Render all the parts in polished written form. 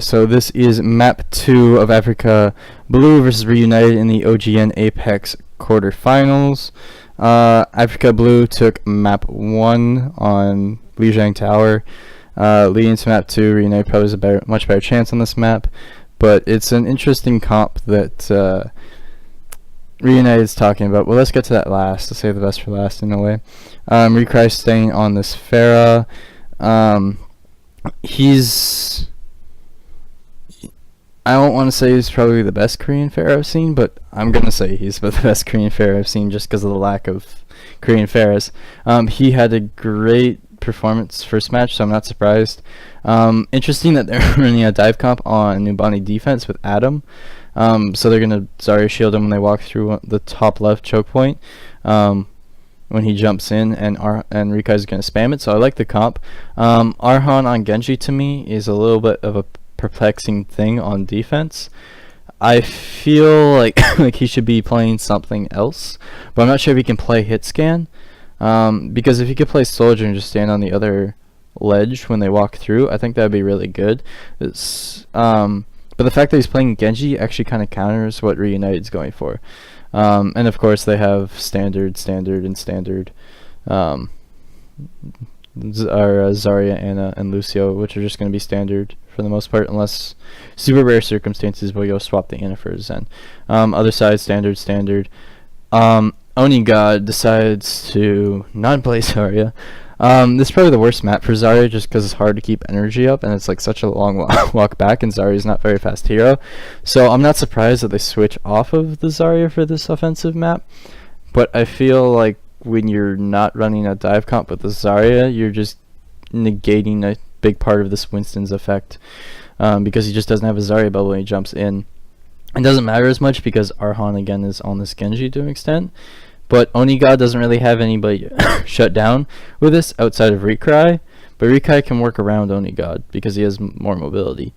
So this is map 2 of Afreeca Blue versus Reunited in the OGN Apex quarterfinals. Afreeca Blue took map 1 on Lijiang Tower. Leading to map 2, Reunited probably has a much better chance on this map, but it's an interesting comp that Reunited's talking about. Well, let's get to that last. Let's save the best for last in a way. Recry staying on this Farah. I don't want to say he's probably the best Korean Pharaoh I've seen, but I'm going to say he's the best Korean Pharaoh I've seen just because of the lack of Korean Pharaohs. He had a great performance first match, so I'm not surprised. Interesting that they're running a dive comp on Numbani defense with Adam. So they're going to Zarya shield him when they walk through the top left choke point when he jumps in, and Rika is going to spam it, so I like the comp. Arhan on Genji to me is a little bit of a perplexing thing on defense. I feel like like he should be playing something else, but I'm not sure if he can play hit scan, because if he could play soldier and just stand on the other ledge when they walk through, I think that would be really good. But the fact that he's playing Genji actually kind of counters what Reunited's going for. And of course they have standard, and standard. Zarya, Anna, and Lucio, which are just going to be standard for the most part, unless super rare circumstances where you'll swap the Anna for a Zen. Other side, standard. Oni God decides to not play Zarya. This is probably the worst map for Zarya just because it's hard to keep energy up, and it's like such a long walk back, and Zarya's not very fast hero. So I'm not surprised that they switch off of the Zarya for this offensive map, but I feel like when you're not running a dive comp with the Zarya, you're just negating a big part of this Winston's effect, because he just doesn't have a Zarya bubble when he jumps in. It doesn't matter as much because Arhan again is on this Genji to an extent, but Onigod doesn't really have anybody shut down with this outside of Recry, but Recry can work around Onigod because he has more mobility.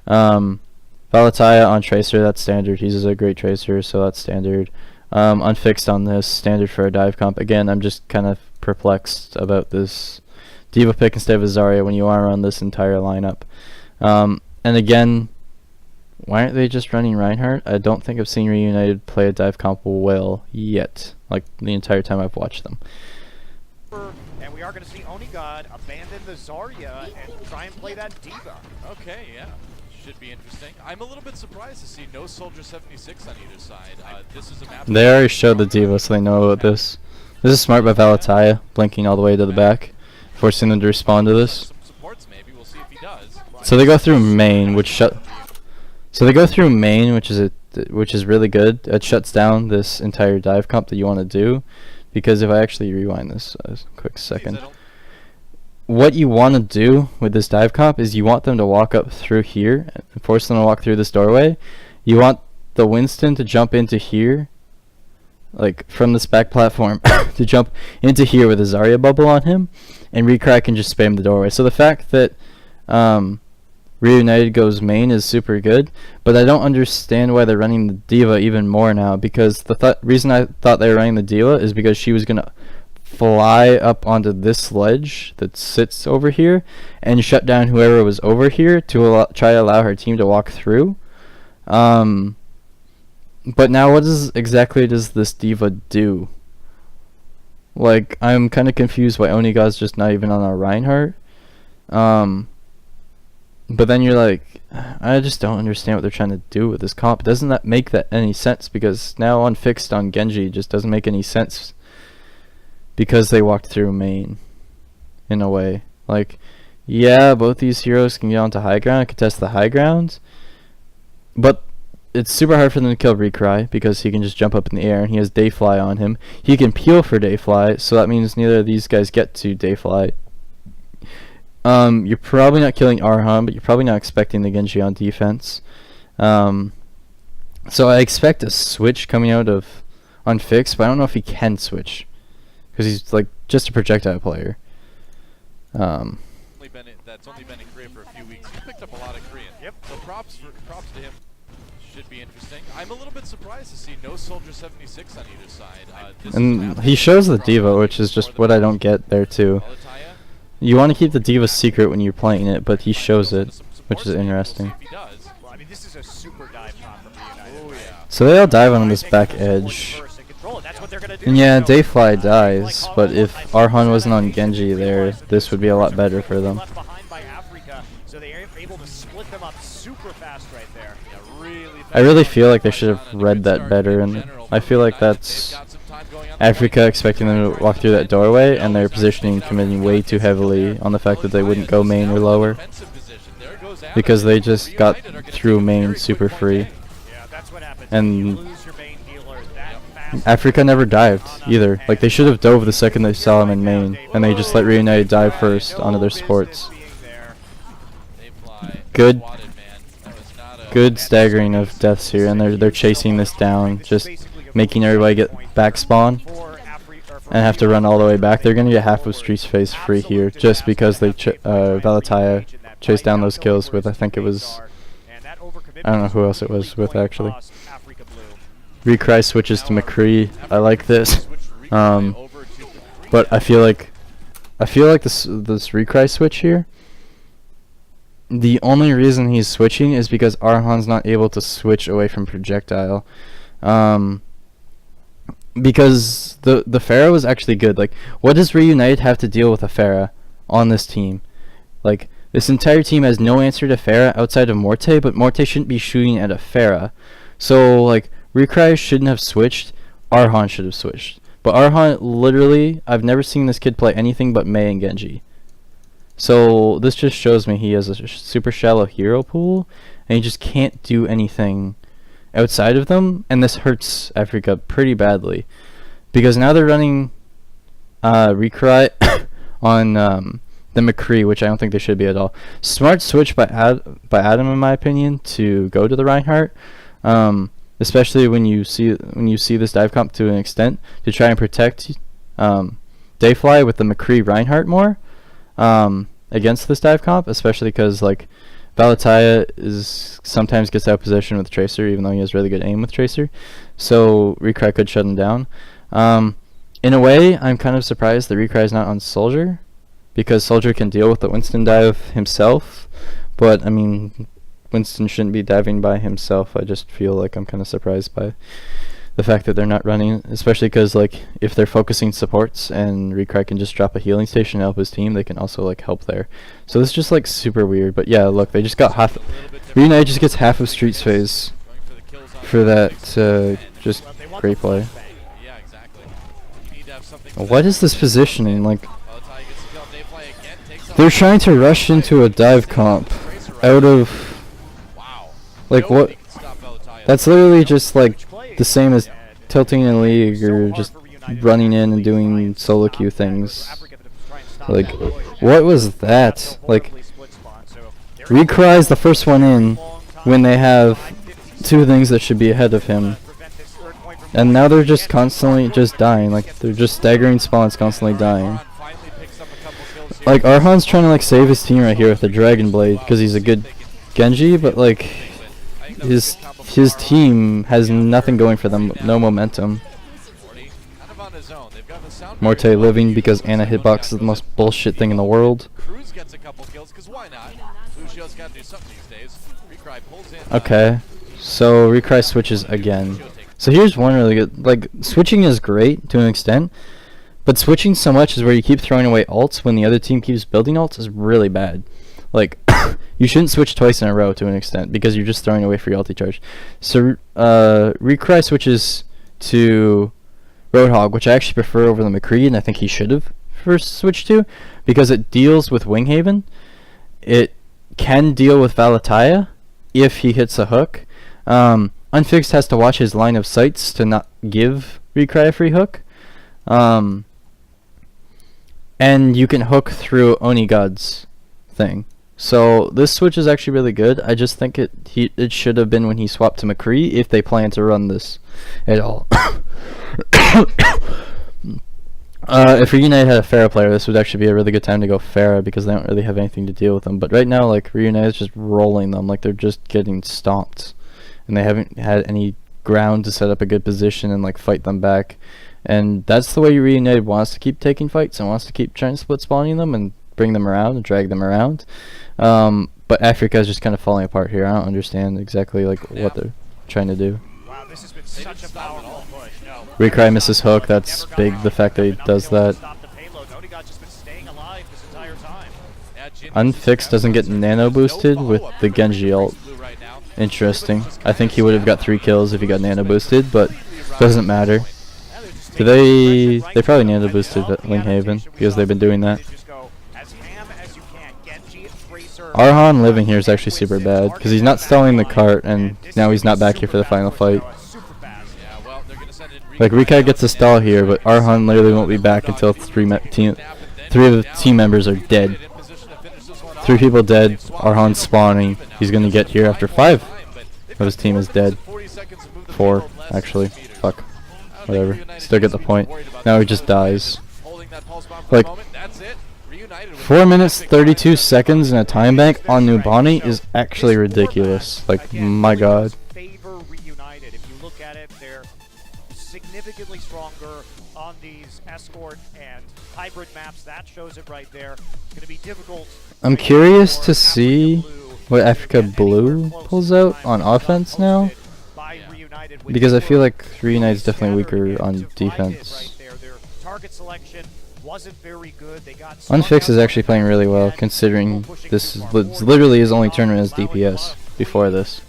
Valataya on Tracer, that's standard. He's a great Tracer, so that's standard. Unfixed on this, standard for a dive comp. Again, I'm just kind of perplexed about this Diva pick instead of a Zarya when you are on this entire lineup. And again, why aren't they just running Reinhardt? I don't think I've seen Reunited play a dive comp well yet, like the entire time I've watched them. And we are going to see Onigod abandon the Zarya and try and play that Diva. Okay, yeah. Should be interesting. I'm a little bit surprised to see no Soldier 76 on either side. This is a map. They already showed the Diva, so they know about this. This is smart by Valataya, blinking all the way to the back, forcing them to respond to this. Some supports maybe. We'll see if he does. So they go through main, which is really good. It shuts down this entire dive comp that you want to do, because if I actually rewind this a quick second, what you want to do with this dive comp is you want them to walk up through here and force them to walk through this doorway. You want the Winston to jump into here, like from this back platform, to jump into here with a Zarya bubble on him, and Recry can just spam the doorway. So the fact that Reunited goes main is super good, but I don't understand why they're running the Diva even more now, because the reason I thought they were running the Diva is because she was going to fly up onto this ledge that sits over here and shut down whoever was over here to try to allow her team to walk through. But now what exactly does this Diva do? Like, I'm kind of confused why Onigod's just not even on our Reinhardt. But then you're like, I just don't understand what they're trying to do with this comp. Doesn't that make any sense? Because now unfixed on Genji just doesn't make any sense, because they walked through main in a way. Like, yeah, both these heroes can get onto high ground and contest the high ground, but it's super hard for them to kill Recry because he can just jump up in the air and he has Dayfly on him. He can peel for Dayfly, so that means neither of these guys get to Dayfly. You're probably not killing Arhan, but you're probably not expecting the Genji on defense. So I expect a switch coming out of unfixed, but I don't know if he can switch, because he's like just a projectile player. That's only been in Korea for a few weeks. He picked up a lot of Korean. Yep. So props to him. Should be interesting. I'm a little bit surprised to see no Soldier 76 on either side. And he shows the Diva, which is just what I don't get there too. You want to keep the Diva secret when you're playing it, but he shows it, which is interesting. If he does. Well, I mean, this is a super dive prop from Reunited. Oh yeah. So they all dive on this back edge. And yeah, Dayfly dies, but if Arhan wasn't on Genji there, this would be a lot better for them. Left behind by Afreeca, so they are able to split them up super fast right there. Yeah, really I really feel like they should have read that better, and I feel like that's Afreeca expecting them to walk through that doorway, and their positioning committing way too heavily on the fact that they wouldn't go main or lower, because they just got through main super free. Yeah, that's what happens. And You lose your main healer that fast. Afreeca never dived either. Like, they should have dove the second they saw him in main, and they just let Reunited dive first onto their supports. Good staggering of deaths here, and they're chasing this down, just making everybody get back spawn and have to run all the way back. They're gonna get half of Street's face free here, just because they Valataya chased down those kills with, I think it was, I don't know who else it was with actually. Recry switches to McCree. I like this, but I feel like this Recry switch here, the only reason he's switching is because Arhan's not able to switch away from projectile. Because the Pharah was actually good. Like, what does Reunited have to deal with a Pharah on this team? Like, this entire team has no answer to Pharah outside of Morte, but Morte shouldn't be shooting at a Pharah. So, like, Recry shouldn't have switched. Arhan should have switched. But Arhan, literally, I've never seen this kid play anything but Mei and Genji. So this just shows me he has a super shallow hero pool, and he just can't do anything outside of them, and this hurts Afreeca pretty badly, because now they're running Recry on the McCree, which I don't think they should be at all. Smart switch by Adam, in my opinion, to go to the Reinhardt, especially when you see this dive comp to an extent, to try and protect Dayfly with the McCree Reinhardt more. Against this dive comp, especially because, like, Valataya sometimes gets out of position with Tracer, even though he has really good aim with Tracer, so Recry could shut him down. In a way, I'm kind of surprised that Recry is not on Soldier, because Soldier can deal with the Winston dive himself, but I mean, Winston shouldn't be diving by himself. I just feel like I'm kind of surprised by the fact that they're not running, especially because, like, if they're focusing supports and Recry can just drop a healing station to help his team, they can also, like, help there. So this is just, like, super weird. But yeah, look, they just got half. Reunited just gets half of Street's phase for that just great play. What is this positioning? Like, they're trying to rush into a dive comp out of, like, what? That's literally just, like, the same as tilting in League or just running in and doing solo queue things. Like, what was that? Like, Recry's the first one in when they have two things that should be ahead of him, and now they're just constantly just dying. Like, they're just staggering spawns, constantly dying. Like, Arhan's trying to, like, save his team right here with the Dragon Blade because he's a good Genji, but, like, his team has nothing going for them, no momentum. Morte living because Ana hitbox is the most bullshit thing in the world. Okay, so Recry switches again. So here's one really good, like, switching is great to an extent, but switching so much is where you keep throwing away ults when the other team keeps building ults is really bad. Like, you shouldn't switch twice in a row to an extent, because you're just throwing away free ulti charge. So, Recry switches to Roadhog, which I actually prefer over the McCree, and I think he should have first switched to, because it deals with Winghaven. It can deal with Valataya if he hits a hook. Unfixed has to watch his line of sights to not give Recry a free hook. And you can hook through Onigod's thing. So this switch is actually really good. I just think it should have been when he swapped to McCree, if they plan to run this at all. If Reunited had a Pharah player, this would actually be a really good time to go Pharah, because they don't really have anything to deal with them. But right now, like, Reunited is just rolling them, like they're just getting stomped, and they haven't had any ground to set up a good position and, like, fight them back. And that's the way Reunited wants to keep taking fights and wants to keep trying to split spawning them and bring them around and drag them around. but Afreeca is just kind of falling apart here. I don't understand exactly like what they're trying to do. Wow, this has been such a powerful push. No. Recry misses hook. That's big. The fact that he does that. Unfixed doesn't get nano boosted with the Genji ult. Interesting. I think he would have got 3 kills if he got nano boosted, but doesn't matter. Do they probably nano boosted at Winghaven because they've been doing that. Arhan living here is actually super bad because he's not stalling the cart and now he's not back here for the final fight. Like Recai gets a stall here, but Arhan literally won't be back until 3 of the team members are dead. 3 people dead, Arhan spawning. He's gonna get here after 5 of his team is dead. 4 actually. Fuck. Whatever. Still get the point. Now he just dies. Like 4 minutes 32 seconds in a time bank on Numbani is actually ridiculous. Like my god. Favor Reunited. If you look at it, they're significantly stronger on these escort and hybrid maps. That shows it right there. It's going to be difficult. I'm curious to see what Afreeca Blue pulls out on offense now, because I feel like Reunited is definitely weaker on defense. Unfixed is actually playing really well, considering this is literally his only tournament as DPS before this.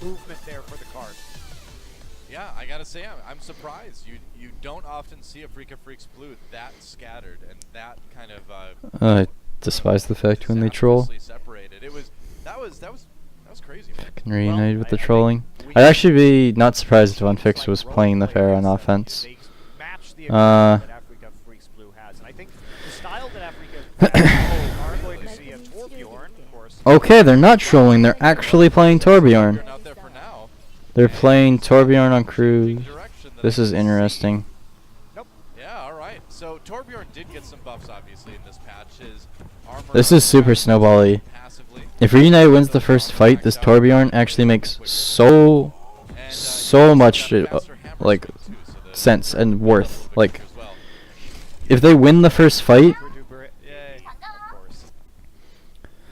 Yeah, I gotta say, I'm surprised. You don't often see Afreeca Freecs Blue that scattered and that kind of. I despise the fact when they troll. That was crazy. Fucking Reunited with the trolling. I'd actually be not surprised if Unfixed was playing the fair on offense. Okay, they're not trolling. They're actually playing Torbjorn. They're playing Torbjorn on Cruise. This is interesting. Yeah, alright. So Torbjorn did get some buffs, obviously, in this patch. His armor this is super snowball-y. If Reunited wins the first fight, this Torbjorn actually makes so much like sense and worth. Like, if they win the first fight,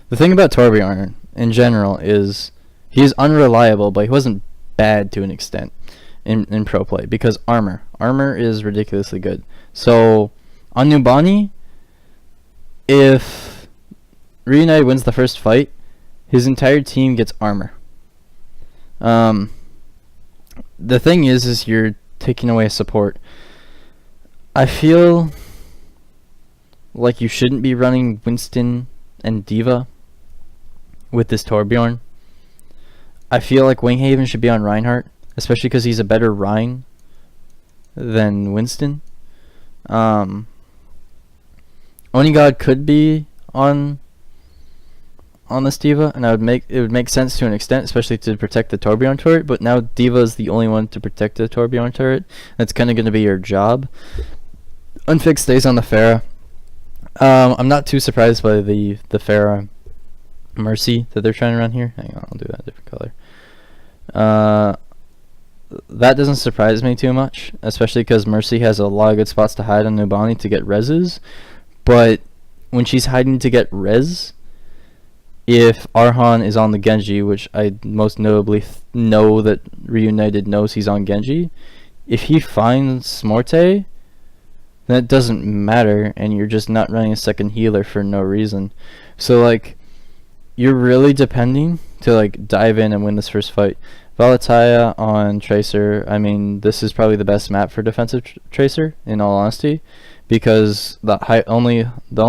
the thing about Torbjorn in general is he's unreliable, but he wasn't bad to an extent in pro play because armor is ridiculously good. So on Numbani, if Reunited wins the first fight, his entire team gets armor. The thing is you're taking away support. I feel like you shouldn't be running Winston and D.Va with this Torbjorn. I feel like Winghaven should be on Reinhardt, especially because he's a better Rein than Winston. Onigod could be on this D.Va, and it would make sense to an extent, especially to protect the Torbjorn turret, but now D.Va is the only one to protect the Torbjorn turret. That's kind of going to be your job. Unfixed stays on the Pharah. I'm not too surprised by the Pharah Mercy that they're trying to run here. Hang on, I'll do that different color. That doesn't surprise me too much, especially because Mercy has a lot of good spots to hide on Numbani to get reses, but when she's hiding to get res, if Arhan is on the Genji, which I most notably know that Reunited knows he's on Genji, if he finds Morte, then it doesn't matter, and you're just not running a second healer for no reason. So like, you're really depending to like dive in and win this first fight. Valataya on Tracer, I mean, this is probably the best map for defensive Tracer, in all honesty, because the only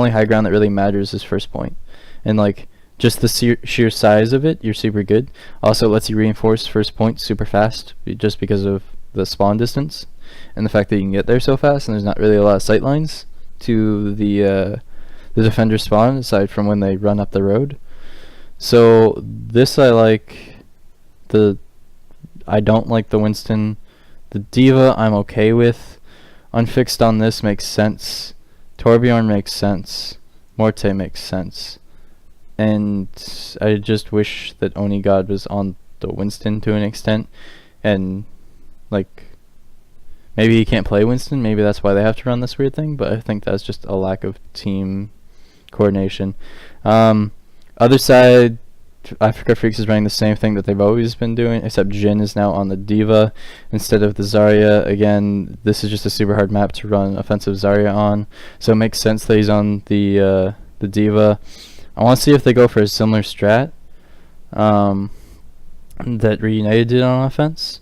high ground that really matters is first point, and like just the sheer size of it, you're super good. Also, it lets you reinforce first point super fast, just because of the spawn distance and the fact that you can get there so fast, and there's not really a lot of sight lines to the defender spawn aside from when they run up the road. So this I like. I don't like the Winston. The D.Va I'm okay with. Unfixed on this makes sense. Torbjorn makes sense. Morte makes sense. And I just wish that Onigod was on the Winston to an extent. And like, maybe he can't play Winston. Maybe that's why they have to run this weird thing. But I think that's just a lack of team coordination. Other side, Afreeca Freecs is running the same thing that they've always been doing, except Jin is now on the Diva instead of the Zarya. Again, this is just a super hard map to run offensive Zarya on, so it makes sense that he's on the Diva. I want to see if they go for a similar strat that Reunited did on offense.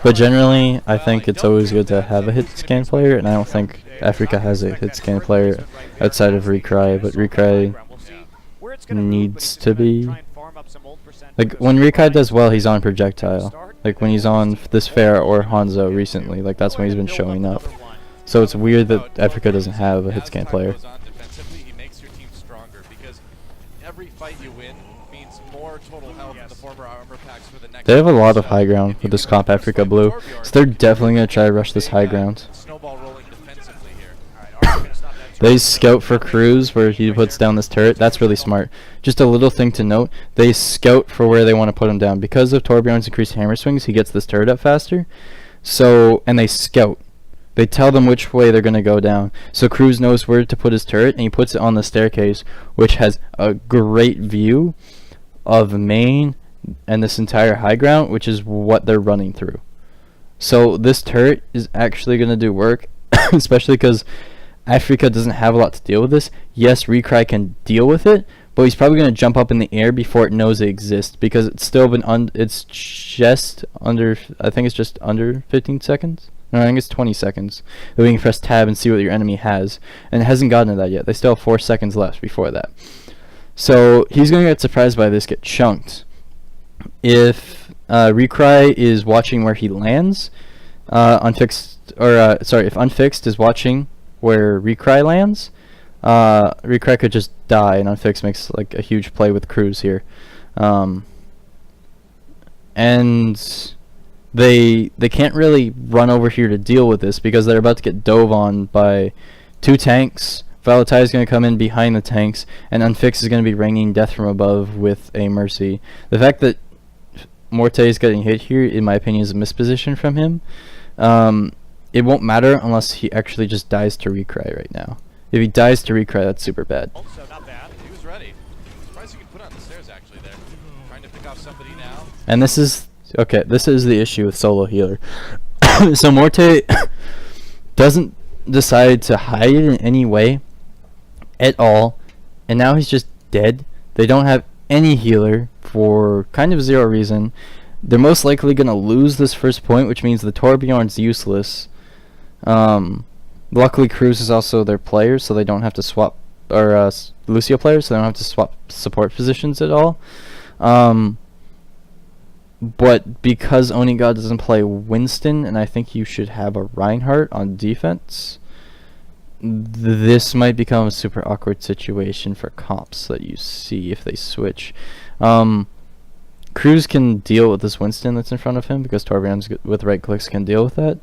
But generally, I think it's always good to have a hit scan player, and I don't think Afreeca has a hit scan player outside of Recry, but Recry needs to be. Like, when Recry does well, he's on projectile. Like, when he's on this fair or Hanzo recently, like, that's when he's been showing up. So it's weird that Afreeca doesn't have a hit scan player. They have a lot of high ground with this comp Afreeca Blue, so they're definitely going to try to rush this high ground. They scout for Cruz where he puts down this turret. That's really smart. Just a little thing to note, they scout for where they want to put him down. Because of Torbjorn's increased hammer swings, he gets this turret up faster. So, and they scout. They tell them which way they're going to go down. So Cruz knows where to put his turret, and he puts it on the staircase, which has a great view of main and this entire high ground, which is what they're running through. So this turret is actually going to do work, especially because Afreeca doesn't have a lot to deal with this. Yes, Recry can deal with it, but he's probably going to jump up in the air before it knows it exists, because it's still been it's just under, I think it's just under 15 seconds. No, I think it's 20 seconds. Then we can press tab and see what your enemy has, and it hasn't gotten to that yet. They still have 4 seconds left before that. So he's going to get surprised by this, get chunked. If Recry is watching where he lands, if Unfixed is watching where Recry lands, Recry could just die, and Unfixed makes like a huge play with Cruz here. And they can't really run over here to deal with this because they're about to get dove on by 2 tanks. Valatai is going to come in behind the tanks, and Unfixed is going to be raining death from above with a Mercy. The fact that Morte is getting hit here, in my opinion, is a misposition from him. It won't matter unless he actually just dies to Recry right now. If he dies to Recry, that's super bad. Also, not bad. He was ready. Surprised he could put on the stairs actually there. Trying to pick off somebody now. And this is the issue with solo healer. So Morte doesn't decide to hide in any way at all, and now he's just dead. They don't have any healer for kind of 0 reason. They're most likely going to lose this first point, which means the Torbjorn's useless. Luckily Cruz is also their player, so they don't have to swap, or Lucio player, so they don't have to swap support positions at all. But because Onigod doesn't play Winston, and I think you should have a Reinhardt on defense, this might become a super awkward situation for comps that you see if they switch. Cruz can deal with this Winston that's in front of him because Torbjorn's with right clicks can deal with that.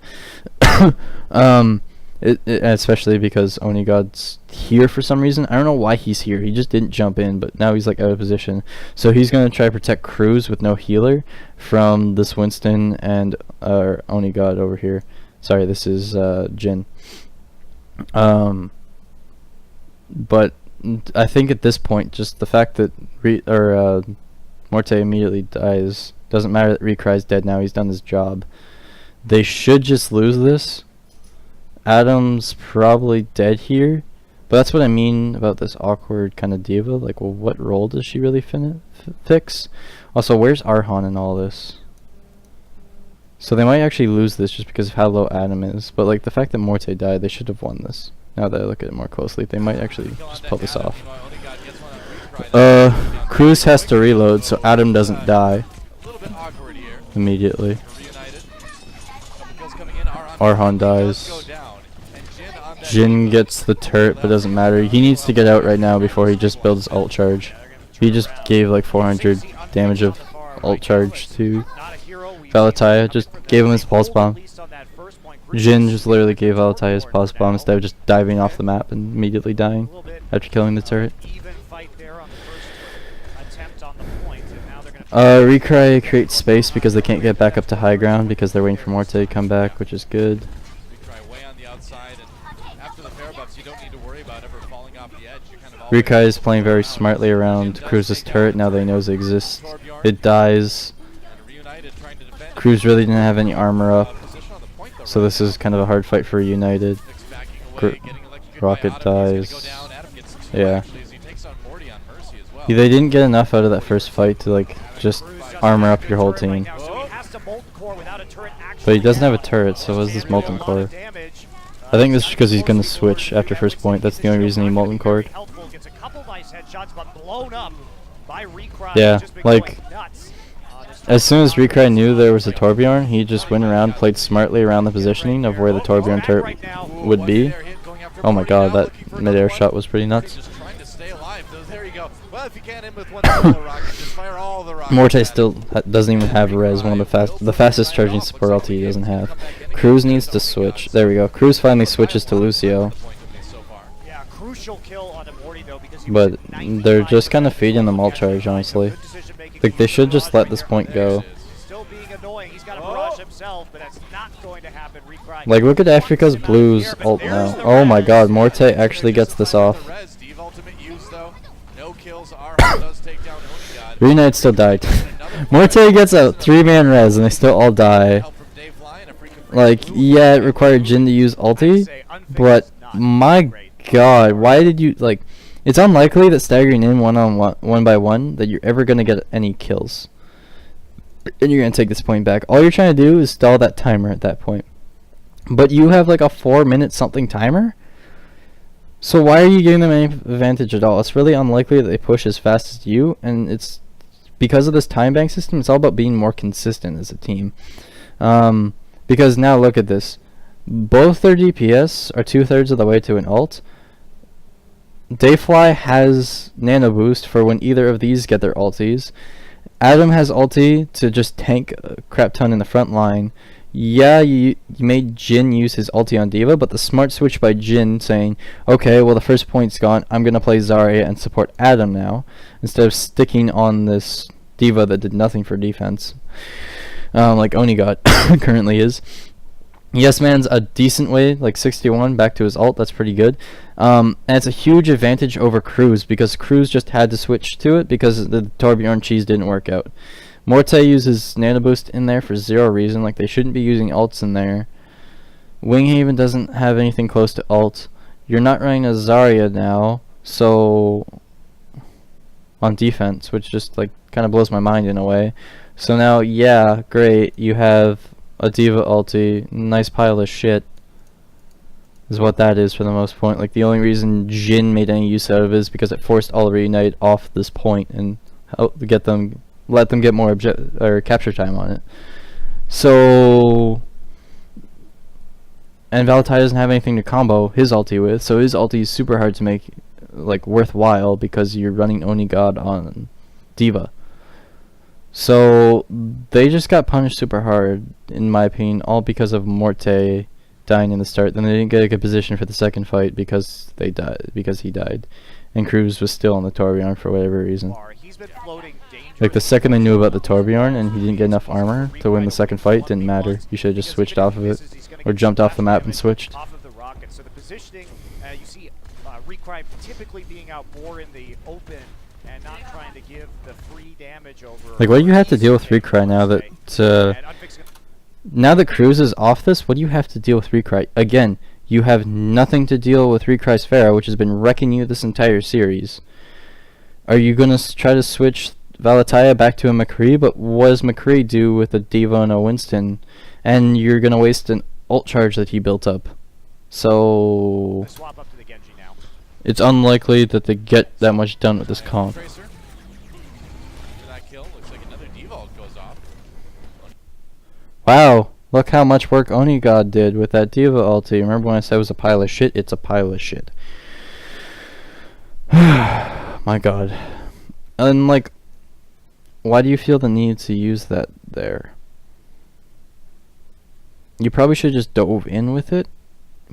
Especially because Onigod's here for some reason. I don't know why he's here. He just didn't jump in, but now he's like out of position. So he's going to try to protect Cruz with no healer from this Winston and Onigod over here. Sorry, this is Jin. But I think at this point, just the fact that Morte immediately dies, doesn't matter that Recry's dead now, he's done his job. They should just lose this. Adam's probably dead here, but that's what I mean about this awkward kind of diva. Like, well, what role does she really fix? Also, where's Arhan in all this? So they might actually lose this just because of how low Adam is, but like the fact that Morte died, they should have won this. Now that I look at it more closely, they might actually just pull this off. Cruz has to reload so Adam doesn't die immediately. Arhan dies. Jin gets the turret, but doesn't matter. He needs to get out right now before he just builds ult charge. He just gave like 400 damage of ult charge to Valatai. Just gave him his pulse bomb. Jin just literally gave Valatai his pulse bomb instead of just diving off the map and immediately dying after killing the turret. Recry creates space because they can't get back up to high ground because they're waiting for Morte to come back, which is good. Recry way on the outside, and after the fair buffs, you don't need to worry about ever falling off the edge. You're kind Rekai is playing very smartly around Cruz's turret now that he knows it exists. It dies. Cruz really didn't have any armor up, so this is kind of a hard fight for Reunited. Rocket dies. Yeah. They didn't get enough out of that first fight to like just armor up your whole team. But he doesn't have a turret, so what's this Molten Core? I think this is because he's going to switch after first point. That's the only reason he Molten Cored. Yeah, like, as soon as Recry knew there was a Torbjorn, he just went around, played smartly around the positioning of where the Torbjorn turret would be. Oh my god, that mid-air shot was pretty nuts. Morte still doesn't even have res, one of the fastest charging support ulti he doesn't have. Cruz needs to switch. There we go. Cruz finally switches to Lucio. But they're just kind of feeding the mult charge, honestly. Like, they should just let this point go. Like, look at Afreeca's Blues ult now. Oh my god, Morte actually gets this off. Reunited still died. Morte gets a 3-man res and they still all die. Like, yeah, it required Jin to use ulti, but my god, why did you, like, it's unlikely that staggering in one by one that you're ever going to get any kills. And you're going to take this point back. All you're trying to do is stall that timer at that point. But you have like a 4-minute something timer? So why are you giving them any advantage at all? It's really unlikely that they push as fast as you, and it's because of this time bank system, it's all about being more consistent as a team. Because now look at this. Both their DPS are 2/3 of the way to an ult. Dayfly has nano boost for when either of these get their ultis. Adam has ulti to just tank a crap ton in the front line. Yeah, you made Jin use his ulti on D.Va, but the smart switch by Jin saying, okay, well the first point's gone, I'm going to play Zarya and support Adam now, instead of sticking on this D.Va that did nothing for defense, like Onigod currently is. Yes Man's a decent way, like 61 back to his ult, that's pretty good. And it's a huge advantage over Cruz, because Cruz just had to switch to it because the Torbjorn cheese didn't work out. Morte uses nano boost in there for zero reason, like they shouldn't be using ults in there. Winghaven doesn't have anything close to ult. You're not running a Zarya now, so on defense, which just like kind of blows my mind in a way. So now, yeah, great, you have a D.Va ulti, nice pile of shit, is what that is for the most point. Like the only reason Jin made any use out of it is because it forced all Reunited off this point and let them get more capture time on it. So, and Valentine doesn't have anything to combo his ulti with, so his ulti is super hard to make like worthwhile because you're running Onigod on D.Va. So they just got punished super hard, in my opinion, all because of Morte dying in the start. Then they didn't get a good position for the second fight because he died, and Cruz was still on the Torbjorn for whatever reason. Like the second they knew about the Torbjorn and he didn't get enough armor to win the second fight, it didn't matter. You should have just switched off of it, or jumped off the map and switched. So the positioning, you see Recrime typically being out more in the open and not trying to give the free damage over. Like, what do you have to deal with Recry now that Cruz is off this? What do you have to deal with Recry? Again, you have nothing to deal with Recry's Pharah, which has been wrecking you this entire series. Are you gonna try to switch Valentine back to a McCree? But what does McCree do with a D.Va and a Winston? And you're gonna waste an ult charge that he built up. So it's unlikely that they get that much done with this comp. Wow, look how much work Onigod did with that D.Va ulti. Remember when I said it was a pile of shit? It's a pile of shit. My god. And like, why do you feel the need to use that there? You probably should just dove in with it,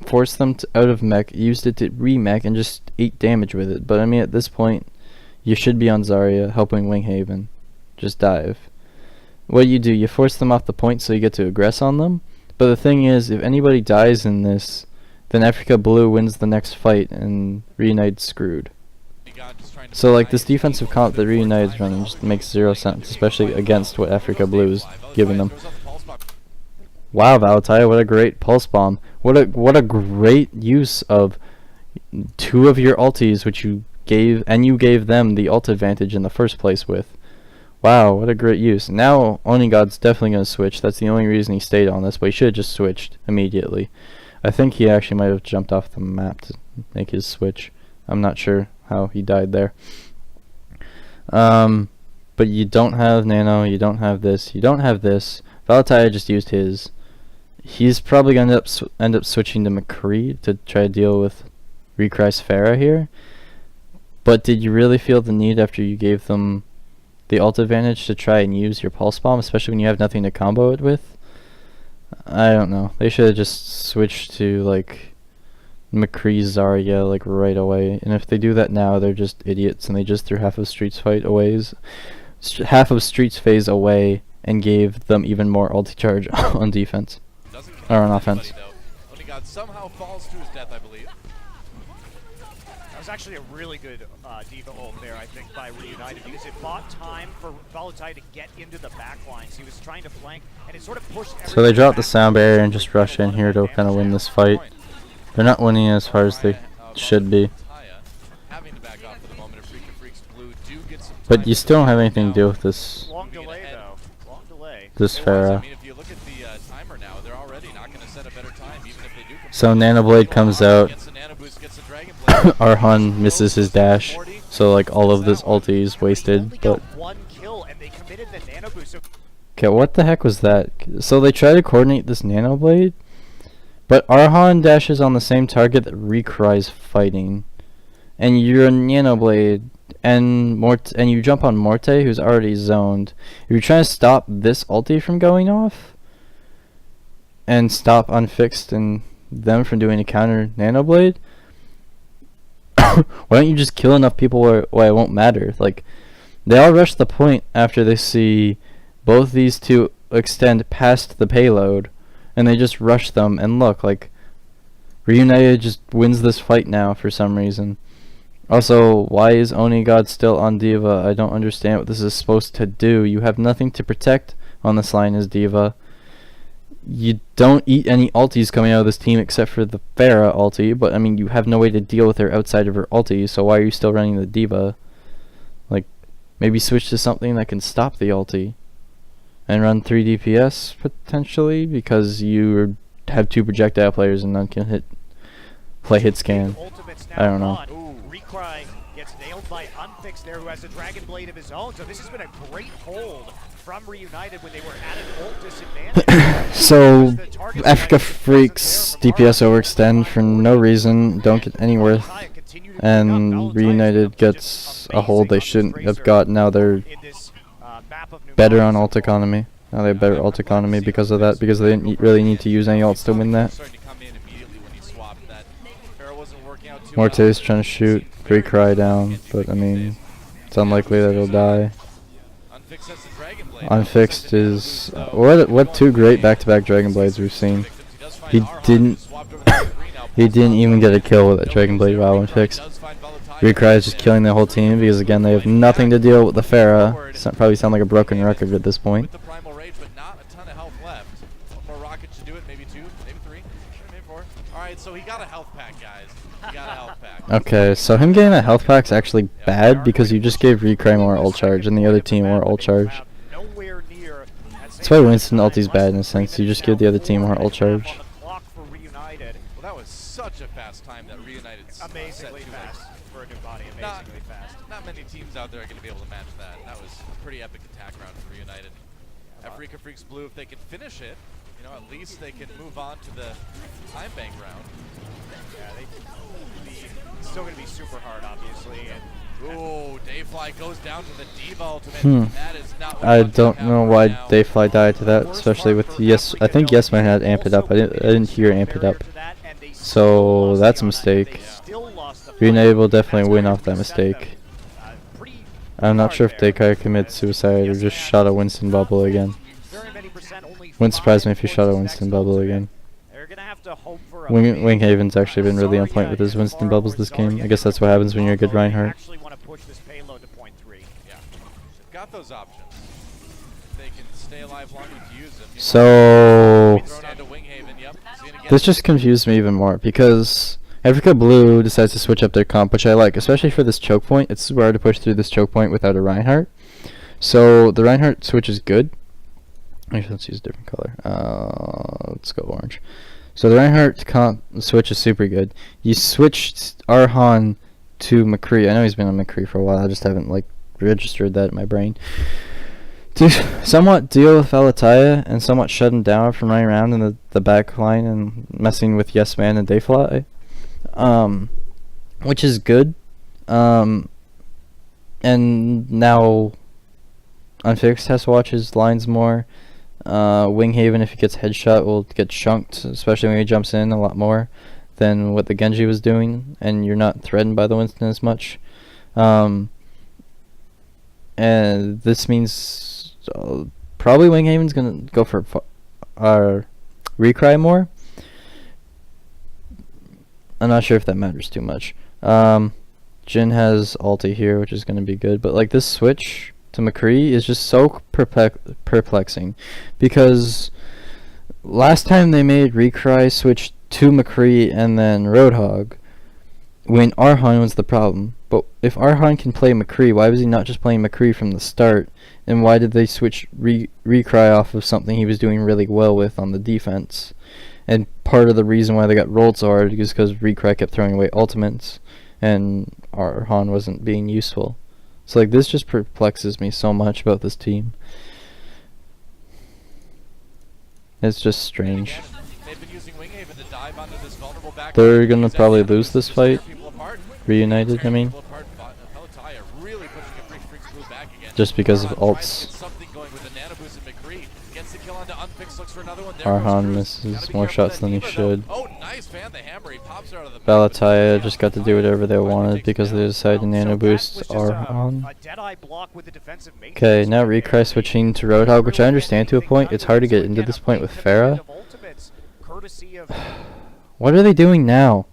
force them out of mech, used it to re-mech, and just ate damage with it. But I mean, at this point, you should be on Zarya, helping Winghaven. Just dive. What do? You force them off the point so you get to aggress on them? But the thing is, if anybody dies in this, then Afreeca Blue wins the next fight, and Reunited's screwed. OmniGod just trying to So like this defensive comp that Reunited's running just makes 0 sense, especially against what Afreeca Blue is giving them. Wow, Valentine, what a great pulse bomb! What a great use of 2 of your ultis, which you gave them the ult advantage in the first place with. Wow, what a great use. Now OmniGod's definitely gonna switch. That's the only reason he stayed on this, but he should have just switched immediately. I think he actually might have jumped off the map to make his switch. I'm not sure how he died there. But you don't have Nano, you don't have this, you don't have this. Valentine just used his. He's probably going to end up switching to McCree to try to deal with Recry's Pharah here. But did you really feel the need after you gave them the ult advantage to try and use your pulse bomb, especially when you have nothing to combo it with? I don't know. They should have just switched to like McCree Zarya like right away. And if they do that now, they're just idiots and they just threw half of Streets phase away and gave them even more ulti charge on defense. Or on offense. OmniGod somehow falls to his death, I believe. That was actually a really good D.Va ult there, I think, by Reunited, because it bought time for Valentine to get into the back lines. He was trying to flank, and it sort of pushed. So they dropped the sound barrier and just rush in here to kind of win this fight. They're not winning as far as they should be. But you still don't have anything to do with this. Long delay, though. Long delay. This Pharah. If you look at the timer now, they're already not going to set a better time, even if they do. So Nanoblade comes out. Arhan misses his dash. So like all of this ulti is wasted. But okay, what the heck was that? So they try to coordinate this Nanoblade, but Arhan dashes on the same target that Recry's fighting, and you're a Nanoblade. And you jump on Morte, who's already zoned. If you're trying to stop this ulti from going off, and stop Unfixed and them from doing a counter Nanoblade, why don't you just kill enough people where it won't matter? Like, they all rush the point after they see both these two extend past the payload, and they just rush them, and look, like, Reunited just wins this fight now for some reason. Also, why is OmniGod still on D.Va? I don't understand what this is supposed to do. You have nothing to protect on this line as D.Va. You don't eat any ultis coming out of this team except for the Pharah ulti, but I mean, you have no way to deal with her outside of her ulti, so why are you still running the D.Va? Like, maybe switch to something that can stop the ulti. And run 3 DPS, potentially, because you have 2 projectile players and none can play hit scan. I don't know. Recry gets nailed by Unfixed there, who has a Dragon Blade of his own. So this has been a great hold from Reunited when they were at an ult disadvantage. So Afreeca Freecs DPS overextend for no reason, don't get any worth, and Reunited gets a hold they shouldn't have got. Now they're better on ult economy. Now they have better ult economy because of that, because they didn't really need to use any ults to win that. Morte's trying to shoot Recry down, but I mean, it's unlikely that he'll die. Unfixed is what 2 great back-to-back Dragon Blades we've seen. He didn't even get a kill with that Dragon Blade while Unfixed. Recry is just killing the whole team because again they have nothing to deal with the Pharah. Probably sound like a broken record at this point. So he got a health pack, guys. He got a health pack. Okay, so him getting a health pack is actually bad because you just gave Recry more ult charge and the other team more ult charge. That's why Winston ulti's bad in a sense. You just give the other team more ult charge. Well, that was such a fast time that Reunited amazingly fast for a new body. Amazingly fast. Not many teams out there are going to be able to match that. That was a pretty epic attack round for Reunited. Afreeca Freecs Blue, if they can finish it, you know, at least they can move on to the time bank round. Yeah, it's still going to be super hard, obviously. Ooh, Dayfly goes down to the D.Va ultimate. That is not what I don't know why Dayfly died to that, especially with I think Yesman had Amp It Up. I didn't hear Amp It Up. So that's a mistake. Reunited will definitely win off that mistake. I'm not sure if Daykai commits suicide or just shot a Winston bubble again. Wouldn't surprise me if he shot a Winston bubble again. They're going to have have to hope for a Winghaven's actually been really on point with his Winston bubbles this game. I guess that's what happens when you're a good Reinhardt. Actually want to push this payload to point 3. Yeah, they've got those options. They can stay alive long enough to use them. So Thrown onto Winghaven, yep. this just confused me even more because Afreeca Blue decides to switch up their comp, which I like, especially for this choke point. It's super hard to push through this choke point without a Reinhardt. So the Reinhardt switch is good. Actually, let's use a different color. Let's go orange. So the Reinhardt comp switch is super good. You switched Arhan to McCree. I know he's been on McCree for a while. I just haven't like registered that in my brain. To somewhat deal with Valataya and somewhat shut him down from running around in the back line and messing with Yes Man and Dayfly. Which is good. And now Unfixed has to watch his lines more. Winghaven, if he gets headshot, will get chunked, especially when he jumps in a lot more than what the Genji was doing, and you're not threatened by the Winston as much. And this means probably Winghaven's gonna go for recry more. I'm not sure if that matters too much. Jin has ulti here, which is gonna be good, but like this switch to McCree is just so perplexing, because last time they made Recry switch to McCree and then Roadhog when Arhan was the problem. But if Arhan can play McCree, why was he not just playing McCree from the start? And why did they switch Recry off of something he was doing really well with on the defense? And part of the reason why they got rolled so hard is because Recry kept throwing away ultimates and Arhan wasn't being useful. So like this just perplexes me so much about this team. It's just strange. They're gonna probably lose this fight. Reunited, I mean. Just because of ults. Arhan misses more shots than he should. Valataya just got to do whatever they wanted because they decided to nano boost Arhan. Okay, now Recry switching to Roadhog, which I understand to a point. It's hard to get into this point with Pharah. What are they doing now?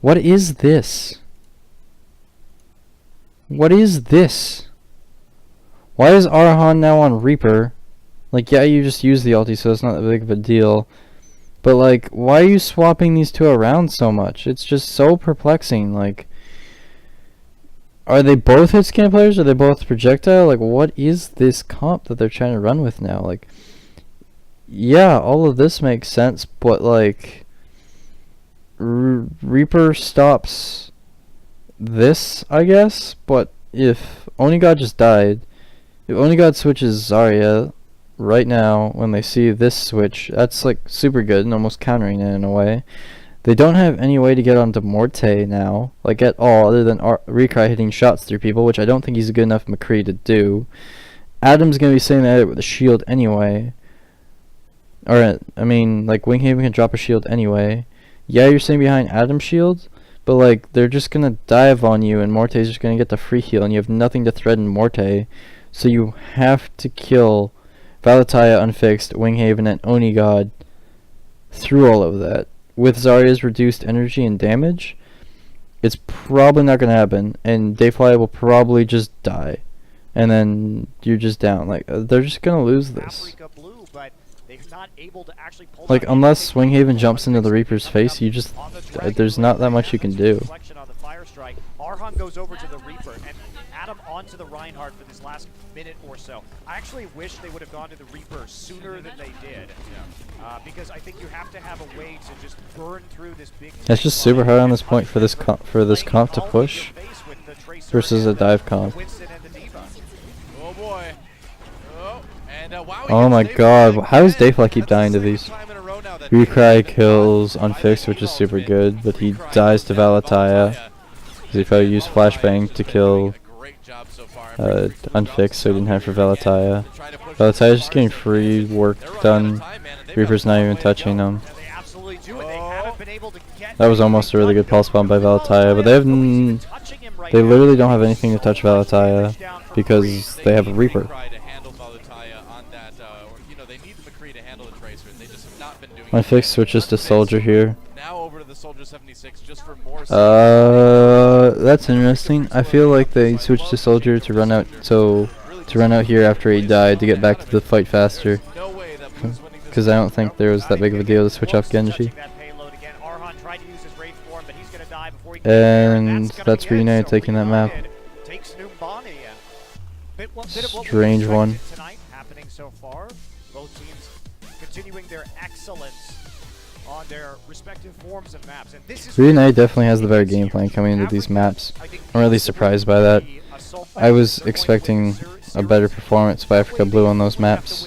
What is this? What is this? Why is Arhan now on Reaper? Like, yeah, you just use the ulti, so it's not that big of a deal. But, like, why are you swapping these two around so much? It's just so perplexing. Like, are they both hit scan players? Are they both projectile? Like, what is this comp that they're trying to run with now? Like, yeah, all of this makes sense, but, like, Reaper stops this, I guess? But if Onigod just died, if Onigod switches Zarya right now, when they see this switch, that's like super good and almost countering it in a way. They don't have any way to get onto Morte now, like at all, other than Recry hitting shots through people, which I don't think he's a good enough McCree to do. Adam's gonna be sitting there with a shield anyway. Or, I mean, like, Winghaven can drop a shield anyway. Yeah, you're sitting behind Adam's shield, but like, they're just gonna dive on you and Morte's just gonna get the free heal and you have nothing to threaten Morte. So you have to kill Valataya unfixed, Winghaven, and Onigod through all of that. With Zarya's reduced energy and damage, it's probably not going to happen, and Dayfly will probably just die. And then you're just down. Like, they're just going to lose this. Like, unless Winghaven jumps into the Reaper's face, you just, there's not that much you can do. Arhan goes over to the Reaper, and Adam onto the Reinhardt for this last minute or so. I actually wish they would have gone to the Reaper sooner than they did, because I think you have to have a way to just burn through this big. It's just super hard on this point for this comp to push versus a dive comp. Oh boy! Oh my god! How does Dayfly keep dying to these? Recry kills Unfixed, which is super good, but he dies to Valataya. He probably used Flashbang to kill Unfixed, so he didn't have for Valataya. Valataya's just getting free work done. Reaper's not even touching him. That was almost a really good pulse bomb by Valataya, but they literally don't have anything to touch Valataya because they have a Reaper. My fix switches to soldier here. Now over to the Soldier 76 just for more. That's interesting. I feel like they switched to soldier to run out, to run out here after he died to get back to the fight faster. No way that Blue's winning this. Because I don't think there was that big of a deal to switch off Genji. And that's Reunited taking that map. Strange one. Happening so far. Both teams continuing their excellence on their respective forms of maps. And this is Reunited definitely has the better game plan coming into these maps. I'm really surprised by that. I was expecting a better performance by Afreeca Blue on those maps.